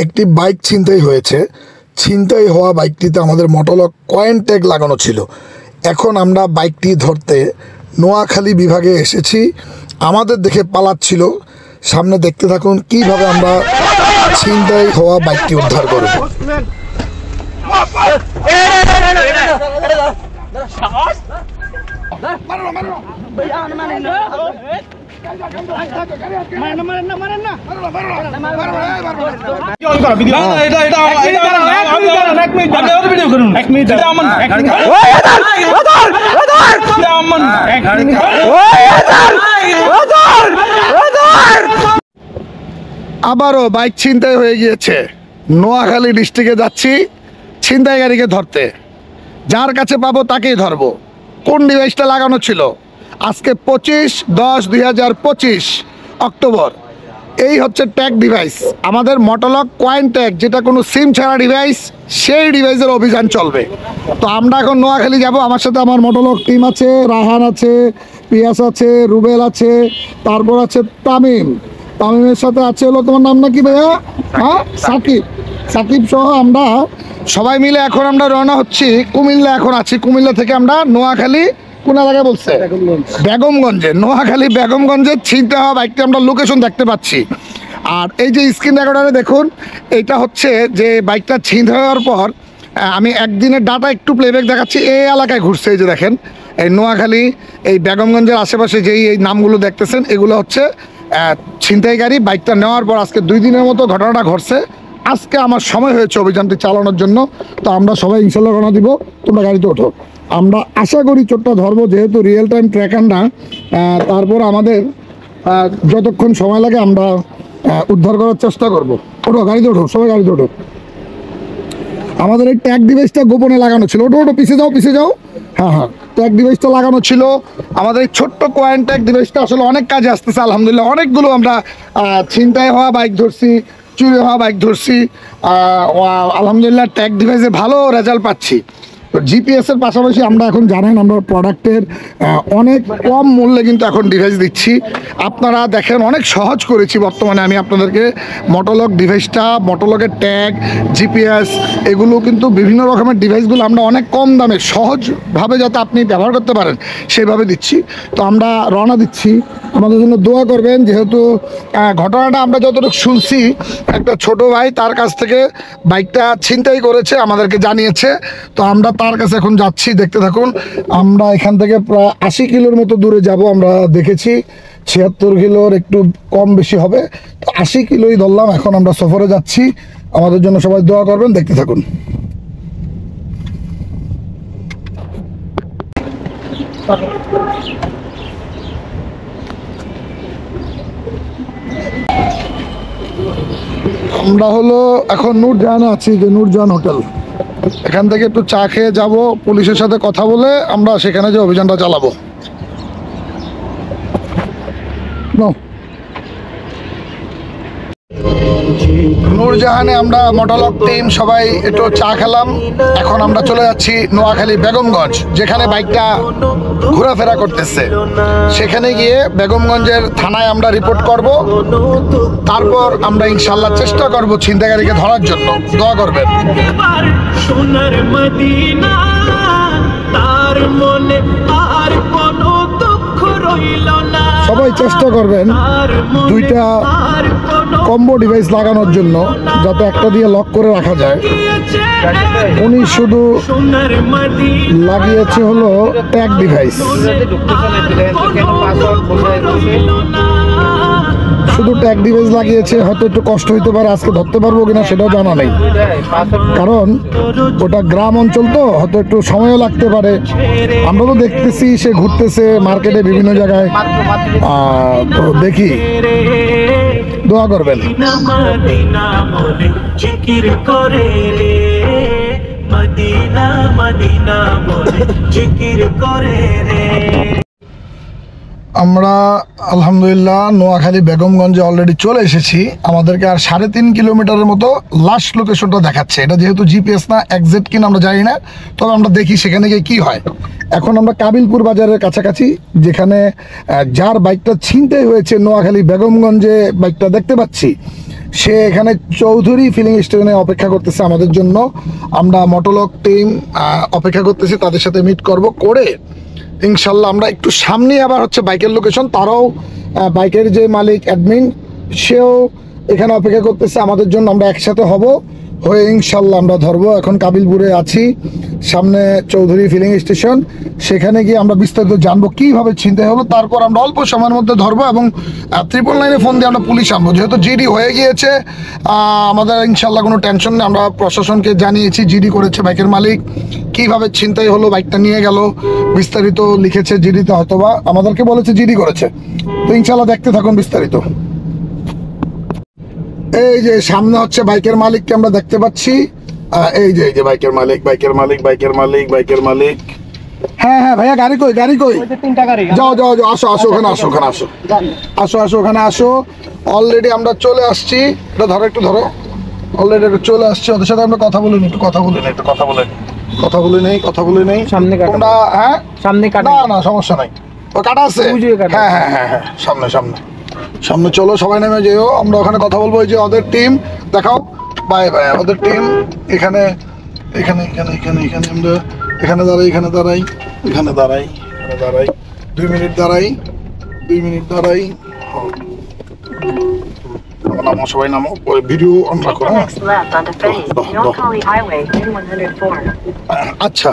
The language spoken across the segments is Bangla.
একটি বাইক ছিনতাই হয়েছে। ছিনতাই হওয়া বাইকটিতে আমাদের মোটলক কয়েন ট্যাগ লাগানো ছিল। এখন আমরা বাইকটি ধরতে নোয়াখালী বিভাগে এসেছি। আমাদের দেখে পালাচ্ছিল। সামনে দেখতে থাকুন কিভাবে আমরা ছিনতাই হওয়া বাইকটি উদ্ধার করব। আবারও বাইক ছিনতাই হয়ে গিয়েছে। নোয়াখালী ডিস্ট্রিক্টে যাচ্ছি ছিনতাইকারীকে ধরতে। যার কাছে পাবো তাকেই ধরবো। কোন ডিভাইসটা লাগানো ছিল? আজকে 25/10/2025 অক্টোবর। এই হচ্ছে ট্যাগ ডিভাইস, আমাদের মোটলক কয়েন ট্যাগ, যেটা কোনো সিম ছাড়া ডিভাইস, সেই ডিভাইসের অভিযান চলবে। তো আমরা এখন নোয়াখালী যাব। আমার সাথে আমার মোটলক টিম আছে, রাহান আছে, পিয়াস আছে, রুবেল আছে, তারপর আছে তামিমের সাথে আছে হলো তোমার নাম নাকি ভাইয়া? হ্যাঁ, সাকিব সহ আমরা সবাই মিলে এখন আমরা রওনা হচ্ছি কুমিল্লা। এখন আছি কুমিল্লা থেকে আমরা নোয়াখালী, কোন এলাকায় বলছে? বেগমগঞ্জে। নোয়াখালী বেগমগঞ্জে ছিনতাই হওয়া বাইকটি আমরা লোকেশন দেখতে পাচ্ছি। আর এই যে স্ক্রিন রেকর্ডারে দেখুন, এটা হচ্ছে যে বাইকটা ছিনতাই হওয়ার পর আমি একদিনের ডাটা একটু প্লেব্যাক দেখাচ্ছি। এই এলাকায় ঘুরছে, এই যে দেখেন, এই নোয়াখালী এই বেগমগঞ্জের আশেপাশে যেই এই নামগুলো দেখতেছেন, এগুলো হচ্ছে ছিনতাইকারী। বাইকটা নেওয়ার পর আজকে 2 দিনের মতো ঘটনাটা ঘটছে। আজকে আমার সময় হয়েছে অভিযানটি চালানোর জন্য। তো আমরা সবাই ইনশাল্লাহ রওনা দিব। তোমরা গাড়িতে ওঠো। আমরা আশা করি চোরটা ধরবো, যেহেতু রিয়েল টাইম ট্র্যাকার না। তারপর আমাদের যতক্ষণ সময় লাগে আমরা উদ্ধার করার চেষ্টা করব। ওঠো, গাড়িতে ওঠো, সবাই গাড়িতে ওঠো। আমাদের এই ট্যাগ ডিভাইসটা গোপনে লাগানো ছিল। ওঠো, পিছিয়ে যাও। হ্যাঁ, ট্যাগ ডিভাইসটা লাগানো ছিল। আমাদের এই ছোট্ট কয়েন ট্যাগ ডিভাইসটা আসলে অনেক কাজে আসতেছে। আলহামদুলিল্লাহ, অনেকগুলো আমরা ছিনতাই হওয়া বাইক ধরছি, চুরি হওয়া বাইক ধরছি। আলহামদুলিল্লাহ ট্যাগ ডিভাইসে ভালো রেজাল্ট পাচ্ছি। তো জিপিএসের পাশাপাশি আমরা এখন জানেন আমরা প্রোডাক্টের অনেক কম মূল্যে কিন্তু এখন ডিভাইস দিচ্ছি। আপনারা দেখেন অনেক সহজ করেছি বর্তমানে আমি আপনাদেরকে। মোটলক ডিভাইসটা, মোটলকের ট্যাগ, জিপিএস, এগুলো কিন্তু বিভিন্ন রকমের ডিভাইসগুলো আমরা অনেক কম দামে সহজভাবে যাতে আপনি ব্যবহার করতে পারেন সেইভাবে দিচ্ছি। তো আমরা রওনা দিচ্ছি, আমাদের জন্য দোয়া করবেন। যেহেতু ঘটনাটা আমরা যতটুকু শুনছি, একটা ছোট ভাই তার কাছ থেকে বাইকটা ছিনতাই করেছে, আমাদেরকে জানিয়েছে। তো আমরা তার কাছে এখন যাচ্ছি, দেখতে থাকুন। আমরা এখান থেকে প্রায় 80 কিলোর মতো দূরে যাব। আমরা দেখেছি 76 কিলোর একটু কম বেশি হবে। তো 80 কিলোই ধরলাম। এখন আমরা সফরে যাচ্ছি। আমাদের জন্য সবাই দোয়া করবেন, দেখতে থাকুন। আমরা হলো এখন নূরজাহানে আছি, যে নূরজাহান হোটেল। এখান থেকে একটু চা খেয়ে যাব, পুলিশের সাথে কথা বলে আমরা সেখানে যে অভিযানটা চালাবো। নূরজাহানে আমরা মোটলক টিম সবাই একটু চা খেলাম। এখন আমরা চলে যাচ্ছি নোয়াখালী বেগমগঞ্জ, যেখানে বাইকটা ঘোরাফেরা করতেছে। সেখানে গিয়ে বেগমগঞ্জের থানায় আমরা রিপোর্ট করব। তারপর আমরা ইনশাল্লাহ চেষ্টা করব ছিনতাইকারীকে ধরার জন্য। দোয়া করবেন। সোনার মদিনা, তার মনে আর কোনো দুঃখ রইল না। সবাই চেষ্টা করবেন 2টা কম্বো ডিভাইস লাগানোর জন্য, যাতে একটা দিয়ে লক করে রাখা যায়। উনি শুধু লাগিয়েছে হলো ট্যাগ ডিভাইস, শুধু ট্যাগ ডিভাইস লাগিয়েছে। হয়তো একটু কষ্ট হইতে পারে, আজকে ধরতে পারবো কিনা সেটাও জানা নেই, কারণ ওটা গ্রাম অঞ্চল, তো হয়তো একটু সময়ও লাগতে পারে। আমরা তো দেখতেছি সে ঘুরতেছে মার্কেটে বিভিন্ন জায়গায়। তো দেখি, দোয়া করবেন। আমরা আলহামদুলিল্লাহ নোয়াখালী বেগমগঞ্জে অলরেডি চলে এসেছি। আমাদেরকে আর 3.5 কিলোমিটারের মতো লাস্ট লোকেশনটা দেখাচ্ছে। এটা যেহেতু জিপিএস না, এক্সাক্ট কিনা আমরা জানি না, তবে আমরা দেখি সেখানে গিয়ে কী হয়। এখন আমরা কাবিলপুর বাজারের কাছাকাছি, যেখানে যার বাইকটা ছিনতাই হয়েছে নোয়াখালী বেগমগঞ্জে বাইকটা দেখতে পাচ্ছি, সে এখানে চৌধুরী ফিলিং স্টেশনে অপেক্ষা করতেছে আমাদের জন্য। আমরা মোটরলক টিম অপেক্ষা করতেছি, তাদের সাথে মিট করে ইনশাল্লাহ আমরা একটু সামনে আবার হচ্ছে বাইকের লোকেশন। তারাও বাইকের যে মালিক অ্যাডমিন, সেও এখানে অপেক্ষা করতেছে আমাদের জন্য। আমরা একসাথে হয়ে ইনশাল্লাহ আমরা ধরবো। এখন কাবিলপুরে আছি, সামনে চৌধুরী ফিলিং স্টেশন। সেখানে গিয়ে আমরা বিস্তারিত জানবো কীভাবে ছিনতাই হলো। তারপর আমরা অল্প সময়ের মধ্যে ধরবো এবং 999 ফোন দিয়ে আমরা পুলিশ আনবো। যেহেতু জিডি হয়ে গিয়েছে, আমাদের ইনশাল্লাহ কোনো টেনশন নেই। আমরা প্রশাসনকে জানিয়েছি, জিডি করেছে বাইকের মালিক, কীভাবে ছিনতাই হলো, বাইকটা নিয়ে গেল, বিস্তারিত লিখেছে জিডিতে, হয়তোবা আমাদেরকে বলেছে জিডি করেছে। তো ইনশাল্লাহ দেখতে থাকুন বিস্তারিত। এই যে সামনে হচ্ছে বাইকের মালিককে আমরা দেখতে পাচ্ছি। এই যে বাইকের মালিক। হ্যাঁ ভাইয়া, গাড়ি কই? যাও আসো ওখানে আসো। অলরেডি আমরা চলে আসছি। এটা একটু ধরো। অলরেডি চলে আসছি। ওদের সাথে আমরা কথা বলে নেই। সামনে তোমরা সামনে কাটা? না সমস্যা নাই, ও কাটা আছে। হ্যাঁ সামনে চলো, সবাই নেমে যেও। আমরা ওখানে কথা বলবো। এই যে ওদের টিম দেখাও, বাই ওদের টিম এখানে আমরা এখানে দাঁড়াই 2 মিনিট দাঁড়াই। নামো, সবাই নামো, ভিডিও অন রাখো। আচ্ছা,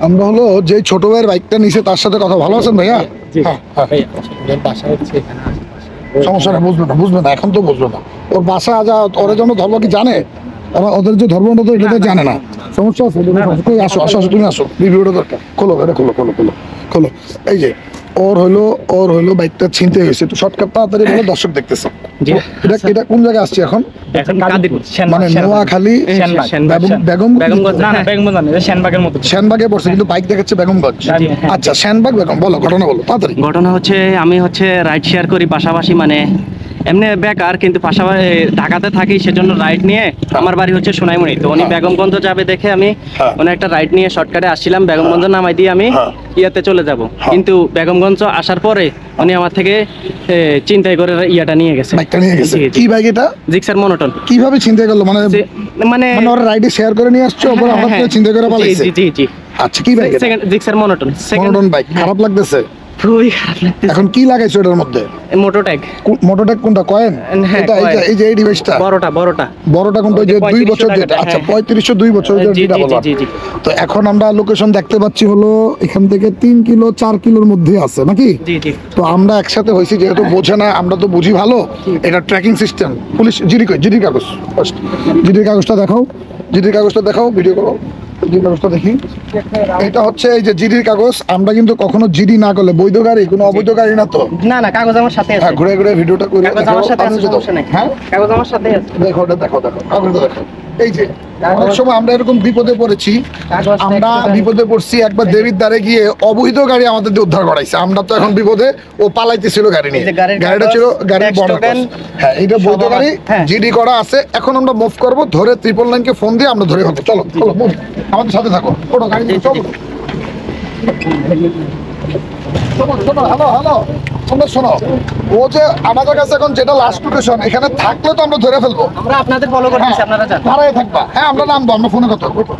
আমরা হলো যে ছোট ভাইয়ের বাইকটা নিছে তার সাথে কথা। ভালো আছেন ভাইয়া? সমস্যা নেই, বুঝবে না এখন তো বুঝবে না। ওর বাসা ওরা জন্য ধর্ম কি জানে? ওদের যে ধর্মটা তো এটা তো জানে না। সমস্যা আছে? আসো তুমি আসো, ভিডিওটা দরকার। খোলো। এই যে ওর হলো বাইকটা ছিনতাই হয়েছে। একটু শর্টকাট তাড়াতাড়ি বলে, দর্শক দেখতেছে। এটা কোন জায়গায় আসছে এখন? মানে নোয়াখালী সেনবাগে পড়ছে, কিন্তু বাইক দেখাচ্ছে বেগমগঞ্জ। আচ্ছা, সেনবাগ বলো, ঘটনা বলো তাড়াতাড়ি। ঘটনা হচ্ছে, আমি রাইড শেয়ার করি পাশাপাশি, মানে এমনি বেকার, কিন্তু পাশাপাশি ঢাকাতে থাকি, সেজন্য রাইড নিয়ে আমার বাড়ি হচ্ছে সোনাইমুড়ি। তো উনি বেগমগঞ্জ যাবে দেখে আমি একটা রাইড নিয়ে শর্টকাটে আসছিলাম। বেগমগঞ্জ নামাই দিয়ে আমি ইয়াতে চলে যাব, কিন্তু বেগমগঞ্জ আসার পরে উনি আমার থেকে চিন্তাই করে ইয়াটা নিয়ে গেছে। কি বাইক এটা? Gixxer monotone. কিভাবে চিন্তাই করলো? মানে ওরা রাইডে শেয়ার করে নিয়ে আসছো, ওপরে হঠাৎ করে চিন্তা করে পালাইছে? জি। আচ্ছা, কি বাইক? Gixxer monotone bike. খারাপ লাগতেছে? খুবই খারাপ লাগতেছে। এখন কি লাগাইছো এটার মধ্যে? মোটোট্যাগ কোনটা? কয়েন? এটা এই যে এই ডিভাইসটা বড়টা কোনটা? যে 2 বছর যেটা? আচ্ছা, 3500 2 বছর যেটা বললাম। তো এখন আমরা লোকেশন দেখতে পাচ্ছি হলো এখান থেকে 3 কিলো 4 কিলোর মধ্যে আছে নাকি? জি। তো আমরা একসাথে হইছি, যেহেতু বোঝে না, আমরা তো বুঝি ভালো। এটা ট্র্যাকিং সিস্টেম। পুলিশ জিডির কাগজ, জিডির কাগজটা দেখাও, ভিডিও করো। জিডির কাগজটা দেখি। এটা হচ্ছে এই যে জিডির কাগজ। আমরা কিন্তু কখনো জিডি না করলে বৈধ গাড়ি, কোনো অবৈধ গাড়ি না তো। না, কাগজ আমার সাথে আছে। হ্যাঁ, ঘুরে ভিডিওটা করে কাগজ আমার সাথে আছে, সমস্যা নাই। হ্যাঁ, কাগজ আমার সাথে আছে। দেখো কাগজটা দেখো। এই যে অনেক সময় আমরা এরকম বিপদে পড়েছি। একবার দেবীর দ্বারে গিয়ে অবৈধ গাড়ি আমাদের উদ্ধার করাইছে। আমরা তো এখন বিপদে, ও পালাইতেছিল গাড়ি নিয়ে। গাড়িটা ছিল গাড়ির বড়। হ্যাঁ, এটা বৈধ গাড়ি, জিডি করা আছে। এখন আমরা মুভ করবো, ধরে 999 কে ফোন দিয়ে আমরা ধরে ফেলবো। চলো আমাদের সাথে থাকো। গাড়ি চলো। হ্যালো, তোমরা শোনো, ও যে আমাদের কাছে এখন যেটা লাস্ট লোকেশন, এখানে থাকলে তো আমরা ধরে ফেলবো। আমরা আপনাদের ফলো করতেছি, আপনারা যান। দাঁড়ায় থাকবা। হ্যাঁ, আমরা নামবো, আমরা ফোনে কথা বলবো।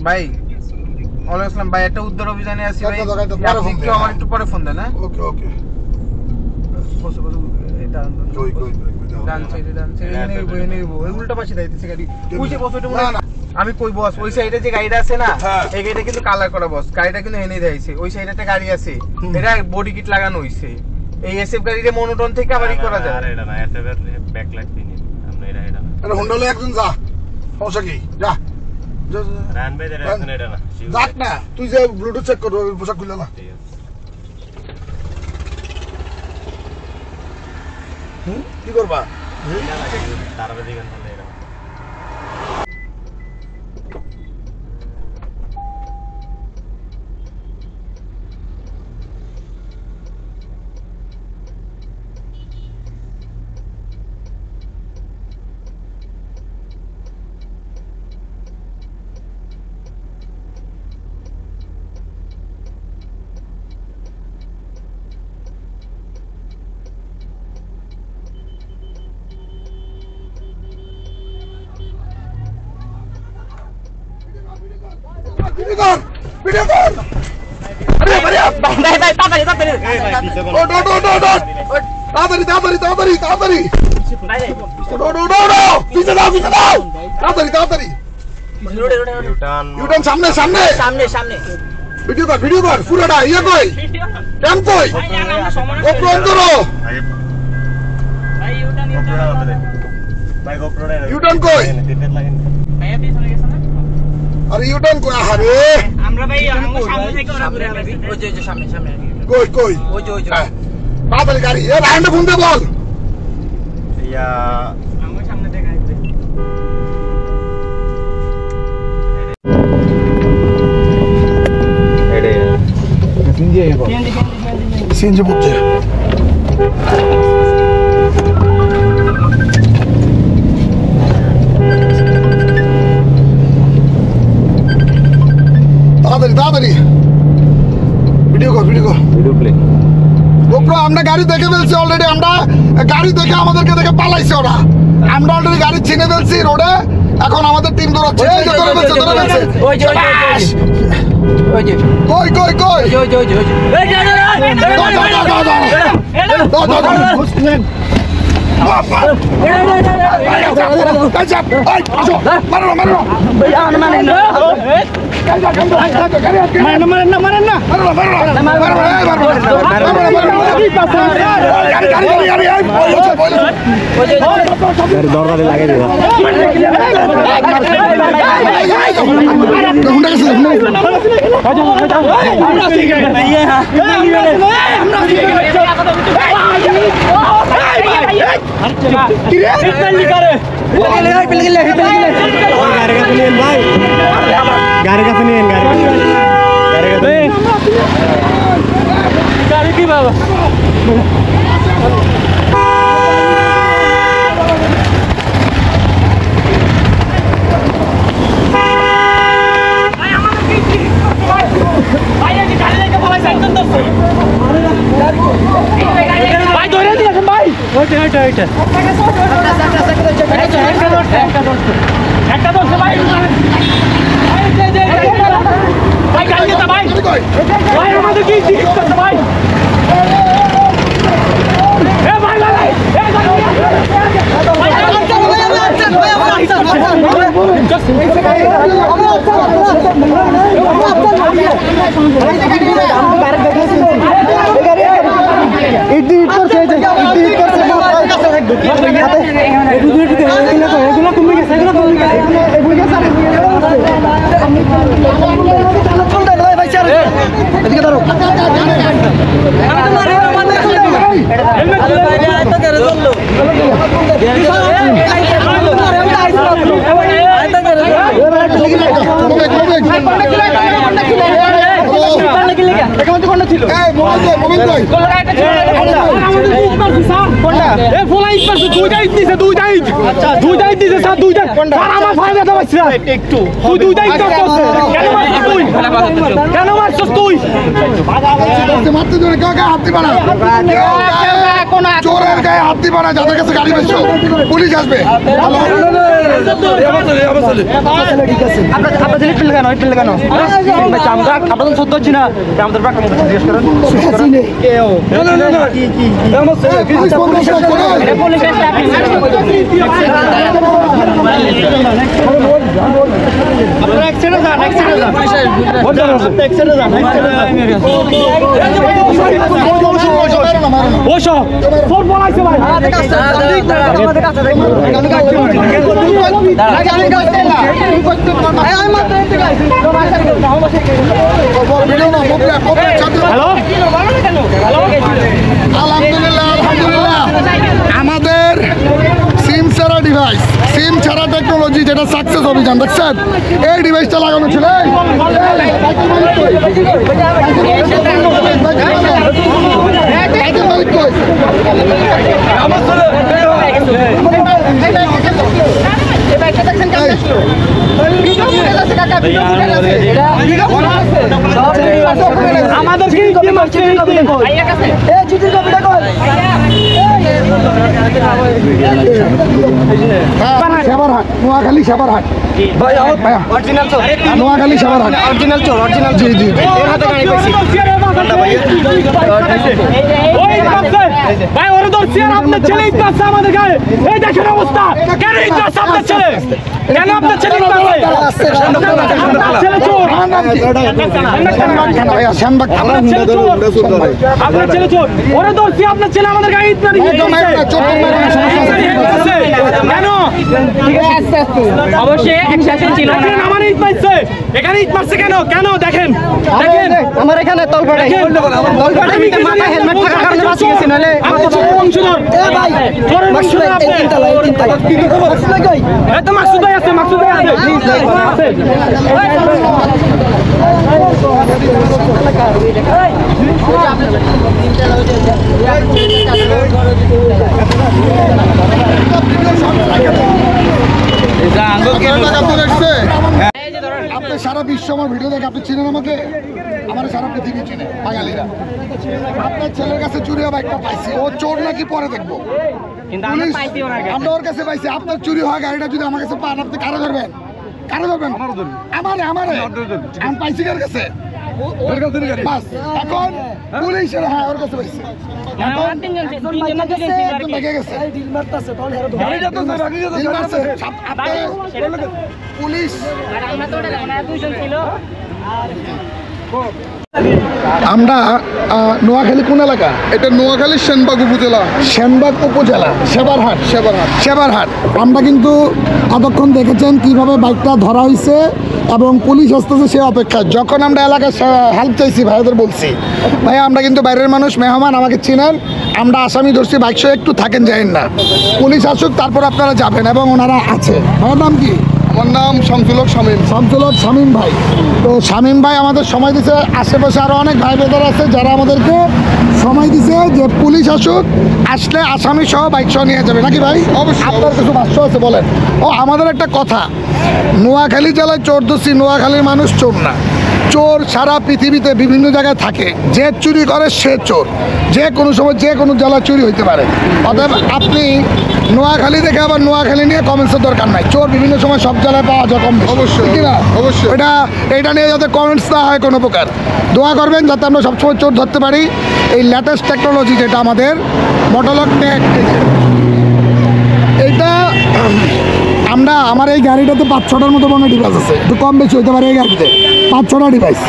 ভাই ওয়ালাইকুম আসসালাম ভাই, একটা উদ্ধার অভিযানে আছি ভাই। আপনি একটু আমার একটু পরে ফোন দেন। ওকে। বসে এটা ডান সাইডে ওই উল্টা পাশে দাইতেছে গাড়ি। ওই যে বস, ওইটা মনে না, আমি কই বস, ওই সাইডে যে গাড়িটা আছে না, এই গাড়িটা কিন্তু কালার করা বস। গাড়িটা কিন্তু এনে দেইছে। ওই সাইডে একটা গাড়ি আছে, এটা বডি কিট লাগানো হইছে। এই এসএফ গাড়িতে মনোটন থেকে আবার ই করা যায়। আরে এটা না, এসএফ এর ব্যাক লাইট পিন আমরা এটা আরে হোন্ডালে একজন যা, সমস্যা কি? যা রানবে দে, রান এটা না, যাক না। তুই যে ব্লুটুথ চেক কর, পোশাক খুলে না। কি করবা? সামনে সামনে সামনে সামনে ভিডিও কর পুরোটা ইয়ে কই ট্যাম কই ইউটার্ন কই আরে ইউটার্ন কই আরে আমরা ভাই আমরা সামনে থেকে ওরা ঘুরে আসি ওই যে সামনে সামনে কই কই ওই যে তাড়াতাড়ি গাড়ি এ রাইন্ডে ফোন দে বল ইয়া আমার সামনে থেকে আইছে এডে সিনজি বুঝছে তাড়াতাড়ি তাড়াতাড়ি ভিডিও কর ভিডিও প্লে গোপ্রো আমরা গাড়ি দেখে ফেলছি অলরেডি আমরা গাড়ি দেখে আমাদেরকে দেখে পালাইছে ওরা আমরা অলরেডি গাড়ি চিনে ফেলছি রোডে এখন আমাদের টিম দৌড়াচ্ছে এই যে ধরে ফেলছে ওই যে কই কই কই ওই যে দরকারে লাগিয়ে দেবা গাড়ি কাছে নিয়ে গাড়ি কি বাবা ভাই ধরে দিয়েছেন ভাই ওইটা একটা ধরছে ভাই ভাই গাড়ি নিতে ভাই ভাই আমাদের কি করতে ভাই এ ভাই ভাই চোরের গায়ে হাত দিবা না যাদের কাছে গাড়ি বেচছো পুলিশ আসবে আলহামদুলিল্লাহ আমাদের যান, দেখছেন এই ডিভাইসটা লাগানো ছিল। এই, সাইকেল মালিক কই? সাইকেল মালিক কই? সেবারহাট, নোয়াখালী সেবারহাট, নোয়াখালী সেবারহাট, অরিজিনাল চোর, অরিজিনাল জি জি জি। এর হাতে গাড়ি পাইছি। ভাই ওরে ধরছি আর আপনার ছেলে ইট মারছে আমাদের গায়ে। এই দেখেন অবস্থা, কেন ইট মারছে আপনার ছেলে? কেন আপনার ছেলে ইট মারছে? আপনার ছেলে চোর। ভাইয়া শ্যামবাগ থানা। আপনার ছেলে চোর। আপনার ছেলে চোর। ওরে ধরছি আপনার ছেলে আমাদের গায়ে ইট মারি একদম একটা চোখ মেরে না, সমস্যা আছে। কেন? অবশ্যই একসাথে ছিল না। দেখেন আমার ইট মারছে, এখানে ইট মারছে কেন? কেন দেখেন, দেখেন আমার এখানে তলপাড়ে মাথা হেলমেট থাকার কারণে বাঁচি গেছি, নাহলে চোরের বংশধর। চোরের বংশধর আপনি। এই তো মাকসুদ ভাই আছে, মাকসুদ ভাই আছে। আপনি সারা বিশ্ব আমার ভিডিও দেখে আপনি চিনেন আমাকে, আমার সারা পৃথিবী চিনে বাঙালিরা। আপনার ছেলের কাছে চুরি হওয়া একটা পাইছি, ও চোর নাকি পরে দেখবো। পুলিশ, আমরা ওর কাছে পাইছি। আপনার চুরি হওয়া গাড়িটা যদি আমার কাছে পান, আপনি কারা ধরবেন? কারা ধরবেন? আমারে আমারে আমি পাইছি কার কাছে? বাস, এখন পুলিশের, হ্যাঁ ওর কাছে পাইছি। এখন একজন লেগে গেছে। দিল মারছে। আপনি পুলিশ আমরা নোয়াখালী কোন এলাকা? এটা নোয়াখালীর সেনবাগ উপজেলা। সেনবাগ উপজেলা, সেবারহাট। সেবারহাট। আমরা কিন্তু এতক্ষণ দেখেছেন কিভাবে বাইকটা ধরা হয়েছে এবং পুলিশ আসতেছে সে অপেক্ষা। যখন আমরা এলাকায় হেল্প চাইছি, ভাইদের বলছি ভাই আমরা কিন্তু বাইরের মানুষ, মেহমান, আমাকে চিনেন, আমরা আসামি ধরছি, বাইক সহ একটু থাকেন, যাইন না, পুলিশ আসুক তারপর আপনারা যাবেন। এবং ওনারা আছে। ভাইয়ের নাম কি? আমার নাম শামসুল হক শামীম। শামসুল হক শামীম ভাই। তো শামীম ভাই আমাদের সময় দিছে। আশেপাশে আরও অনেক ভাই বেদার আছে যারা আমাদেরকে সময় দিছে যে পুলিশ আসুক, আসলে আসামি সহ বাইক সহ নিয়ে যাবে, নাকি ভাই? অবশ্যই। আপনার কিছু ভাষ্য আছে বলেন। ও আমাদের একটা কথা, নোয়াখালী জেলায় চোর ধরছি, নোয়াখালীর মানুষ চোর না। চোর সারা পৃথিবীতে বিভিন্ন জায়গায় থাকে, যে চুরি করে সে চোর। যে কোনো সময় যে কোনো জেলায় চুরি হইতে পারে। অতএব আপনি নোয়াখালী দেখে আবার নোয়াখালী নিয়ে কমেন্টসের দরকার নাই। চোর বিভিন্ন সময় সব জেলায় পাওয়া যায় কম বেশি। অবশ্যই, ঠিক না? অবশ্যই। এটা নিয়ে যাতে কমেন্টস না হয় কোনো প্রকার, দোয়া করবেন যাতে আমরা সবসময় চোর ধরতে পারি। এই লেটেস্ট টেকনোলজি যেটা আমাদের মোটরলক টেক, এইটা আমরা আমার এই গাড়িটাতে 5-6টার মতো মনে ডিভাইস আছে, একটু কম বেশি হতে পারে এই গাড়িতে 5-6টা ডিভাইস।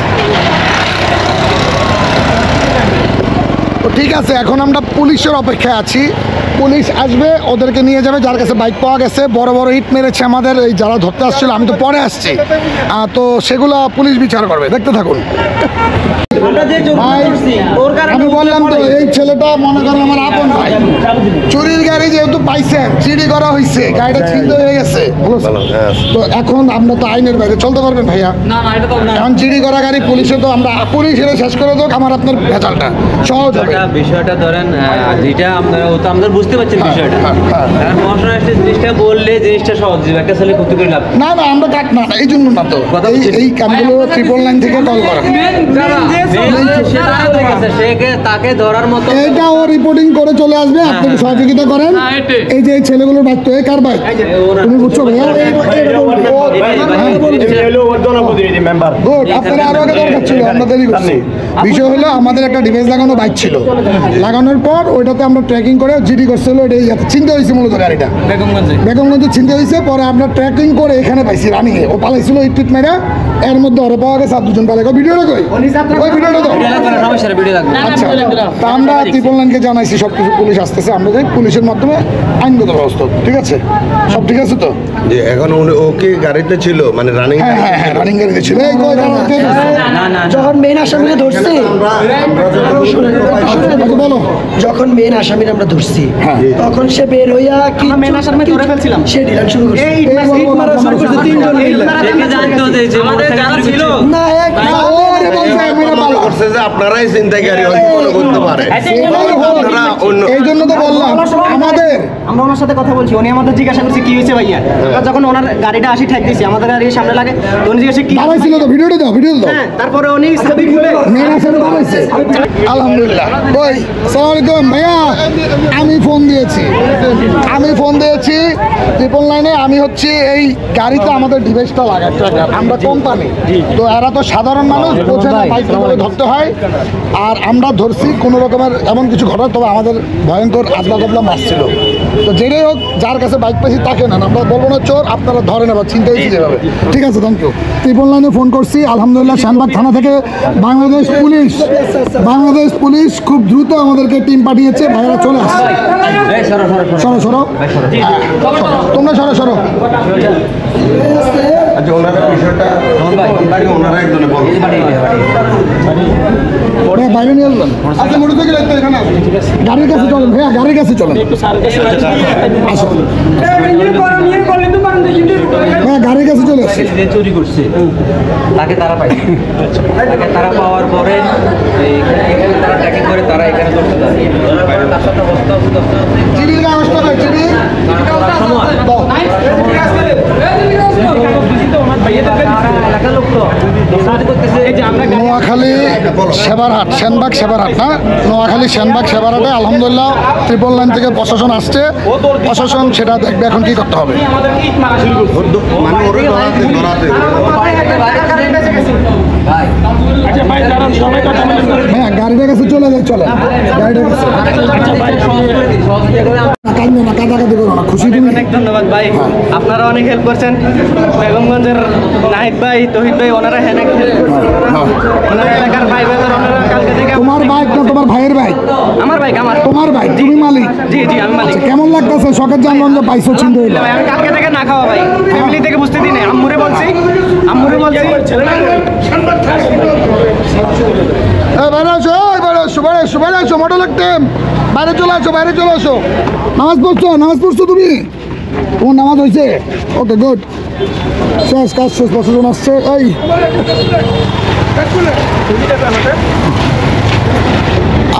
তো ঠিক আছে, এখন আমরা পুলিশের অপেক্ষায় আছি। পুলিশ আসবে, ওদেরকে নিয়ে যাবে। যার কাছে বাইক পাওয়া গেছে, বড় বড় ইট মেরেছে আমাদের এই যারা ধরতে আসছিল, আমি তো পরে আসছি, তো সেগুলো পুলিশ বিচার করবে, দেখতে থাকুন। ভাই, আমি বললাম তো এই ছেলেটা মনে করেন আমার আপন ভাই। চুরির গাড়ি যেহেতু পাইছেন, চুরি করা হয়েছে, গাড়িটা ছিনতে হয়ে গেছে, তো এখন আমরা তো আইনের বাইরে চলতে পারবেন ভাইয়া? এখন চুরি করা গাড়ি পুলিশে, তো আমরা পুলিশ এর শেষ করে দেবো, আমার আপনার ভেজালটা সহজ হবে। বিষয়টা ধরেন যেটা আমরা বুঝতে পারছেন বিষয়টা, কারণ মশলা আসলে জিনিসটা বললে জিনিসটা সহজ, একটা ছেলে ক্ষতি করে লাভ না না, আমরা কাট না, এই জন্য না তো এই কামগুলো 999 থেকে কল করেন। তাকে ধরার মতো এটা ও রিপোর্টিং করে চলে আসবে, আপনাকে সহযোগিতা করেন। এই যে এই ছেলেগুলোর বাইক, তো এই কার বাইক তুমি বুঝছো ভাইয়া? গুড, আপনারা আরো আগে দরকার ছিল, আমরা দেরি করছি। বিষয় হলো আমাদের একটা ডিভাইস লাগানো বাইক ছিল, লাগানোর পর ওইটাতে আমরা ট্র্যাকিং করে জিডি করছিল, ওইটাই চিনতে হয়েছে মূলত গাড়িটা বেগমগঞ্জে চিনতে হয়েছে। পরে আমরা ট্র্যাকিং করে এখানে পাইছি রানিংয়ে, ও পালাইছিল ইট টিট মেরা, এর মধ্যে ওরা পাওয়া গেছে 7-2 জন পালাই। ভিডিওটা কই? ওই ভিডিওটা তো সমস্যা ভিডিও লাগবে। আচ্ছা, তা আমরা 999কে জানাইছি সব কিছু। পুলিশ আসতেছে, আমরা যাই পুলিশের মাধ্যমে আইনগত ব্যবস্থা, ঠিক আছে? সব ঠিক আছে তো? যে এখন ওকে গাড়িতে ছিল মানে রানিং? হ্যাঁ হ্যাঁ হ্যাঁ, রানিং গাড়িতে ছিল। এই কই দাঁড়াও, কে ধরছে? যখন মেন আসামিরা ধরছি, বলো। যখন মেন আসামিরা আমরা ধরছি, তখন সে বের হইয়া কি মেন আসামি ধরে ফেলছিলাম, সে ডিলার শুরু করছে। ইট মারা শুরু করছে তিনজন মিলে। আমাদের যারা ছিল না এক ওরে বলছে মেরে পালা। করছে যে আপনারাই চিন্তাকারী হয়তো মনে করতে পারে। আপনারা অন্য এই জন্য তো বললাম আমাদের আমরা ওনার সাথে কথা বলছি, উনি আমাদের জিজ্ঞাসা করছে কি হয়েছে ভাইয়া। এবার যখন ওনার গাড়িটা আসি ঠেক দিয়েছি, আমাদের গাড়ির সামনে লাগে, তো উনি জিজ্ঞাসা কি দাঁড়াই ছিল তো, ভিডিওটা দাও, ভিডিও দাও। হ্যাঁ, তারপরে উনি সাবি খুলে মেন আসামি দাঁড়াইছে। আলহামদুলিল্লাহ। ওই সালাম আলাইকুম ভাইয়া, আমি ফোন দিয়েছি ট্রিপল লাইনে। আমি হচ্ছে এই গাড়িতে আমাদের ডিভাইসটা লাগাই, আমরা কোম্পানি তো, এরা তো সাধারণ মানুষ বোঝে না, বাইক করে ধরতে হয়। আর আমরা ধরছি কোনো রকমের এমন কিছু ঘটনা, তবে আমাদের ভয়ঙ্কর আদলা কবলা মাছ ছিল। তো যেটাই হোক, যার কাছে বাইক পেয়েছি তাকে না, আমরা বলবো না চোর, আপনারা ধরেন আবার চিন্তা হয়েছি যেভাবে। ঠিক আছে, থ্যাংক ইউ। ট্রিপল লাইনে ফোন করছি, আলহামদুলিল্লাহ শাহবাগ থানা থেকে বাংলাদেশ পুলিশ খুব দ্রুত আমাদেরকে টিম পাঠিয়েছে, ভাইয়েরা চলে আসছে। সরো তোমরা সরো। আচ্ছা, ওনারা বিষয়টা ওনারা একজনে বলুন। বাইরে নিয়ে আসবেন। আচ্ছা, মোটরসাইকেল একটা এখানে আছে, গাড়ির কাছে চলেন ভাইয়া, গাড়ির কাছে চলেন। আসুন হ্যাঁ, গাড়ির কাছে চলে আসছে। যে চুরি করছে তাকে তারা পাইছে, তাকে তারা পাওয়ার পরে এখানে তারা ট্র্যাকিং করে, তারা এখানে ধরতে পারে। তার সাথে বস্তা চিনির কাগজটা দেয়, চিনি দাও। এলাকার লোক তো করতেছে যে আমরা নোয়াখালী সেবারহাট, সেনবাগ সেবারহাট না, নোয়াখালী সেনবাগ সেবারহাটে আলহামদুলিল্লাহ ট্রিপল লাইন থেকে প্রশাসন আসছে। প্রশাসন সেটা দেখবে এখন কি করতে হবে। মানে ওরে ধরাতে হ্যাঁ, গাড়িটার কাছে চলে যায়, চলে গাড়িটার কাছে কাঁদবে না, কাঁদাকাটি করো না, খুশি তুমি। অনেক ধন্যবাদ ভাই, আপনারা অনেক হেল্প করছেন। বেগমগঞ্জের নাহিদ ভাই, তহিদ ভাই, ওনারা অনেক হেল্প করছেন। ওনারা এলাকার ভাই ব্রাদার, ওনারা কালকে থেকে তোমার বাইক না তোমার ভাইয়ের বাইক? আমার বাইক, আমার তোমার বাইক, তুমি মালিক? জি আমি মালিক। কেমন লাগতেছে শখের যানবাহন পাইছো চিন্তা হইলো? আমি কালকে থেকে না খাওয়া ভাই, ফ্যামিলি থেকে বুঝতে দিই না। আম্মুরে বলছি বাইরে আসো, মোটর লাগতেম, বাইরে চলে আসো। নামাজ পড়ছো তুমি? তোমার নামাজ হয়েছে? ওকে, গুড। শেষ কাজ শেষ, প্রশাসন আসছে। এই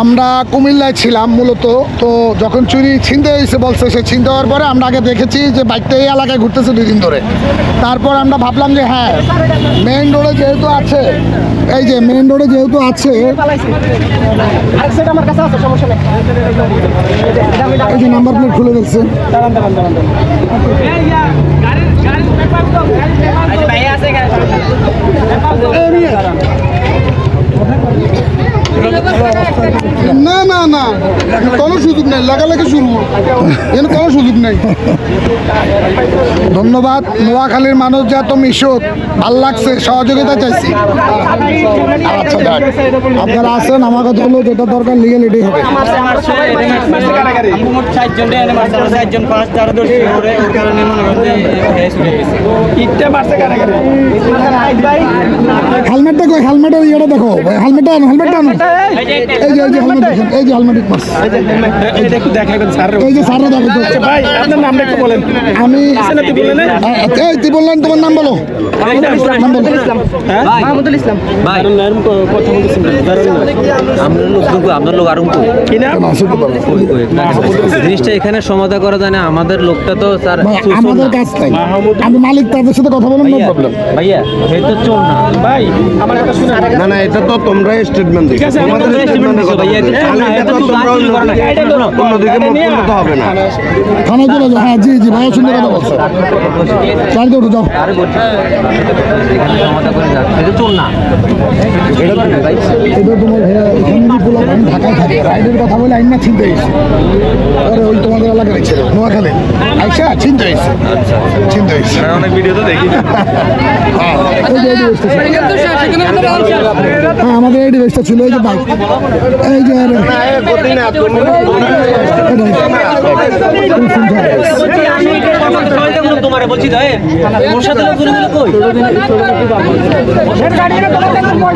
আমরা কুমিল্লায় ছিলাম মূলত, তো যখন চুরি ছিনতে হয়েছে বলছে, সে ছিনতে হওয়ার পরে আমরা আগে দেখেছি যে বাইকটা এই এলাকায় ঘুরতেছে 2 দিন ধরে। তারপর আমরা ভাবলাম যে হ্যাঁ, মেইন রোডে যেহেতু আছে, এই যে মেইন রোডে যেহেতু আছে, এই যে নাম্বার প্লেট খুলে ফেলছে। না কোনো সুযোগ নেই, লাগালাগি শুরু, এখানে কোনো সুযোগ নেই। ধন্যবাদ নোয়াখালীর মানুষ, যা তো মিশুক, ভাল লাগছে, সহযোগিতা চাইছি। আচ্ছা দেখ, আপনারা আসেন, আমার কথা হলো যেটা দরকার লিগেল এটাই হবে। হেলমেটটা কই? হেলমেটের ইয়েটা দেখো, হেলমেটটা আনো। এই যে হেলমেট দেখেন, এই যে হেলমেট মারছে, এই যে স্যাররা দেখো। ভাই আপনার নামটা একটু বলেন। আমি এই তুই বললেন, তোমার নাম বলো। নাম বলো। মাহমুদুল ইসলাম। ভাই আপনার লোক আরম্ভ জিনিসটা এখানে সমাধান করা যায় না। আমাদের লোকটা তো স্যার আমাদের কাজ নাই, আমি মালিক, তাদের সাথে কথা বলেন, নো প্রবলেম। ভাইয়া এই তো চোর না ভাই আমার একটা শুনে না এটা তো তোমরা স্টেটমেন্ট দিচ্ছ, তোমাদের স্টেটমেন্টের কথা বলছি। অন্যদিকে মুখ করতে হবে না। থানায় চলে যাও। হ্যাঁ জি ভাইয়া, সুন্দর কথা বলছো। চার্জ উঠে যাও। এখানে সমাধান করে যাক, এটা চোর না। এটা তোমার ভাইয়া, হিন্দি পোলা, আমি ঢাকায় থাকি, রাইডের কথা বলে আইন না চিনতে হয়েছে। পরে ওই তোমাদের এলাকায় ছিল নোয়াখালী, আইসা চিনতে হয়েছে, অনেক ভিডিও তো দেখি। হ্যাঁ আমাদের এই ডিভাইসটা ছিল, এই যে বাইক এই যে তোমারে বলছি তো ওর সাথে লোকগুলো কই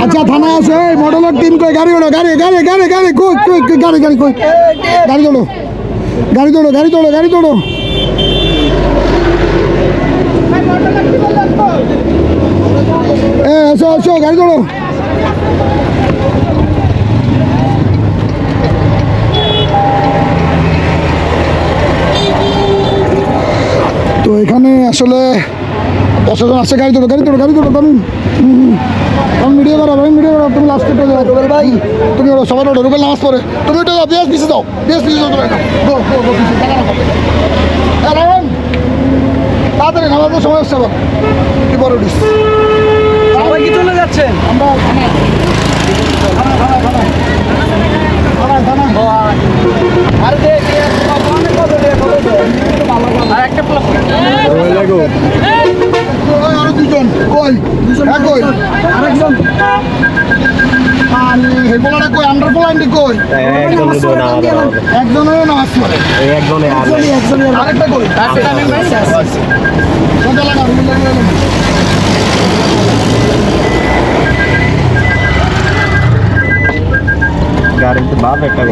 আচ্ছা থানা আছে মডেলের টিম কই গাড়ি ওড়ো গাড়ি গাড়ি গাড়ি গাড়ি কই কই গাড়ি গাড়ি কই গাড়ি তোলো গাড়ি তোলো গাড়ি তোলো গাড়ি তোলো আসো আসো গাড়ি তোলো তো এখানে আসলে প্রশাসন আসছে গাড়ি তোলো গাড়ি তোলো গাড়ি তোলো তুমি আমি ভিডিও করো তুমি লাস্ট করতে যাও রুবেল ভাই তুমি ওরা সবার ওটা রুবেল নামাজ পড়ে তুমি ওটা যাও বিএস পিসে যাও গো পিসে টাকা রাখো তাড়াতাড়ি নামাজের সময় হচ্ছে আবার কি বড় ডিস সবাই কি চলে যাচ্ছেন আমরা আরো দুজন কই কই আরেকজন হেলপোলাটা কই আন্ডার পোলাইন্ডি কই একজনের নামাজ পড়ে আরেকটা কই কোনটা লাগা গাড়িতে বাপ একটা